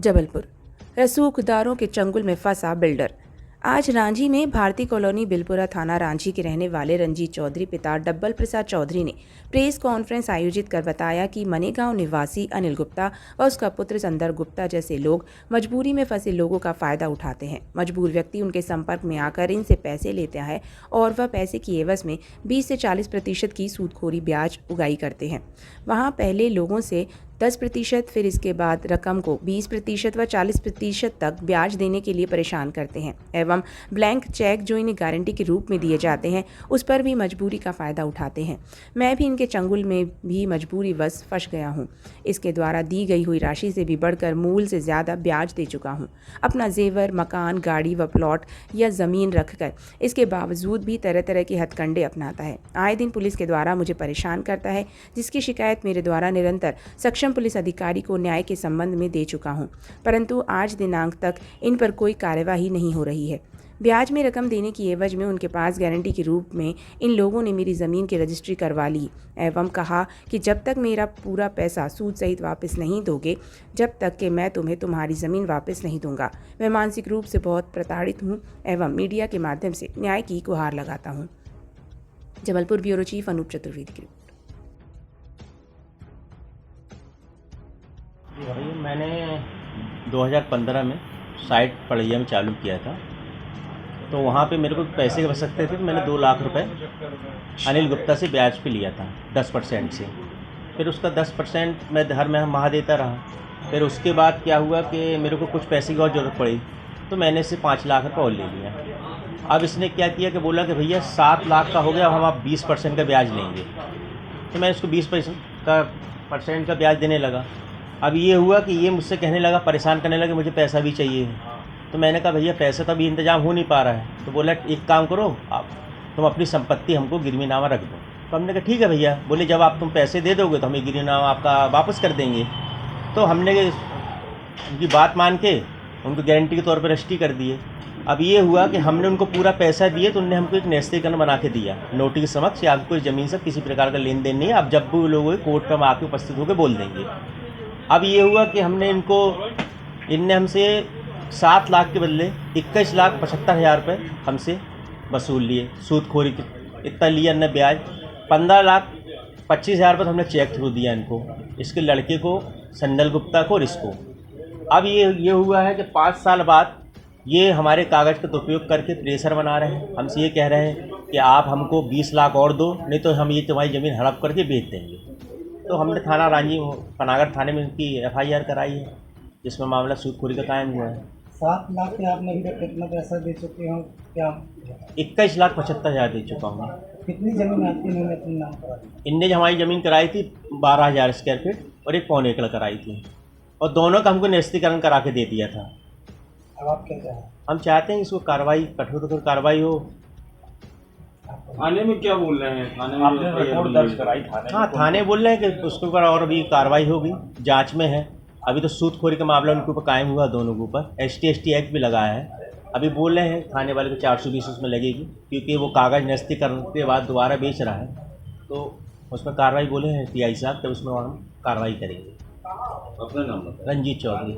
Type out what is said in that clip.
जबलपुर रसूखदारों के चंगुल में फंसा बिल्डर। आज रांची में भारतीय कॉलोनी बिलपुरा थाना रांची के रहने वाले रंजीत चौधरी पिता डब्बल प्रसाद चौधरी ने प्रेस कॉन्फ्रेंस आयोजित कर बताया कि मनेगांव निवासी अनिल गुप्ता व उसका पुत्र संदर गुप्ता जैसे लोग मजबूरी में फंसे लोगों का फायदा उठाते हैं। मजबूर व्यक्ति उनके संपर्क में आकर इनसे पैसे लेता है और वह पैसे की एवज में 20 से 40% की सूदखोरी ब्याज उगाई करते हैं। वहां पहले लोगों से 10%, फिर इसके बाद रकम को 20% व 40% तक ब्याज देने के लिए परेशान करते हैं एवं ब्लैंक चेक जो इन्हें गारंटी के रूप में दिए जाते हैं उस पर भी मजबूरी का फ़ायदा उठाते हैं। मैं भी इनके चंगुल में भी मजबूरी वश फंस गया हूँ। इसके द्वारा दी गई हुई राशि से भी बढ़कर मूल से ज़्यादा ब्याज दे चुका हूँ। अपना जेवर, मकान, गाड़ी व प्लॉट या ज़मीन रखकर इसके बावजूद भी तरह तरह के हथकंडे अपनाता है। आए दिन पुलिस के द्वारा मुझे परेशान करता है, जिसकी शिकायत मेरे द्वारा निरंतर सक्षम पुलिस अधिकारी को न्याय के संबंध में दे चुका हूं, परंतु आज दिनांक तक इन पर कोई कार्यवाही नहीं हो रही है। ब्याज में रकम देने की एवज में उनके पास गारंटी के रूप में इन लोगों ने मेरी ज़मीन की रजिस्ट्री करवा ली एवं कहा कि जब तक मेरा पूरा पैसा सूद सहित वापस नहीं दोगे, जब तक कि मैं तुम्हें तुम्हारी ज़मीन वापस नहीं दूंगा। मैं मानसिक रूप से बहुत प्रताड़ित हूँ एवं मीडिया के माध्यम से न्याय की गुहार लगाता हूँ। जबलपुर ब्यूरो चीफ अनूप चतुर्वेदी की रिपोर्ट। भाई मैंने 2015 में साइट पड़ैया में चालू किया था, तो वहाँ पे मेरे को पैसे की आवश्यकता थी। तो मैंने 2 लाख रुपए अनिल गुप्ता से ब्याज पे लिया था 10% से। फिर उसका 10% मैं हर माह देता रहा। फिर उसके बाद क्या हुआ कि मेरे को कुछ पैसे की और ज़रूरत पड़ी, तो मैंने इससे 5 लाख रुपये और ले लिया। अब इसने क्या किया कि बोला कि भैया 7 लाख का हो गया, अब हम आप 20% का ब्याज लेंगे। तो मैं इसको 20% का ब्याज देने लगा। अब ये हुआ कि ये मुझसे कहने लगा, परेशान करने लगा, मुझे पैसा भी चाहिए। तो मैंने कहा भैया पैसा तो अभी इंतजाम हो नहीं पा रहा है। तो बोला एक काम करो, आप तुम अपनी संपत्ति हमको गिरवीनामा रख दो। तो हमने कहा ठीक है भैया। बोले जब आप तुम पैसे दे दोगे तो हमें गिरवीनामा आपका वापस कर देंगे। तो हमने उनकी बात मान के उनको गारंटी के तौर पर रजिस्ट्री कर दिए। अब ये हुआ कि हमने उनको पूरा पैसा दिए तो उन्होंने हमको एक न्यस्तीकरण बना के दिया नोटिस के समक्ष, आपको ज़मीन से किसी प्रकार का लेन देन नहीं है, आप जब भी लोग कोर्ट पर आके उपस्थित होकर बोल देंगे। अब ये हुआ कि इनने हमसे 7 लाख के बदले 21,75,000 रुपये हमसे वसूल लिए सूदखोरी के। इतना लिया न ब्याज। 15,25,000 रुपये तो हमने चेक थ्रू दिया इनको, इसके लड़के को, संदल गुप्ता को और इसको। अब ये हुआ है कि 5 साल बाद ये हमारे कागज़ का दुरुपयोग करके प्रेशर बना रहे हैं। हमसे ये कह रहे हैं कि आप हमको 20 लाख और दो, नहीं तो हम ये तुम्हारी ज़मीन हड़प करके बेच देंगे। तो हमने थाना रांची पनागढ़ थाने में इनकी FIR कराई है, जिसमें मामला सूदखोरी का कायम हुआ है। 7 लाख के आपने अभी तक कितना पैसा दे चुके हो? क्या 21,75,000 दे चुका हूँ। कितनी ज़मीन आपकी इन्होंने अपने नाम करा दी? इनने जो हमारी ज़मीन कराई थी 12,000 स्क्वायर फीट और 1 पौने एकड़ कराई थी, और दोनों का हमको न्यस्तीकरण करा के दे दिया था। अब आप क्या चाहें? हम चाहते हैं इसको कार्रवाई, कठोर कठोर कार्रवाई हो। थाने में क्या बोल रहे हैं? थाने में आपने रिपोर्ट दर्ज कराई? हाँ, थाने बोल रहे हैं कि उसके ऊपर और भी कार्रवाई होगी, जांच में है। अभी तो सूदखोरी का मामला उनके ऊपर कायम हुआ, दोनों के ऊपर ST एक्ट भी लगाया है। अभी बोल रहे हैं थाने वाले को 420 उसमें लगेगी, क्योंकि वो कागज़ न्यस्तीकरण के बाद दोबारा बेच रहा है, तो उसमें कार्रवाई बोले हैं PI साहब, तब उसमें हम कार्रवाई करेंगे। अपना नाम बताएं। रंजीत चौधरी।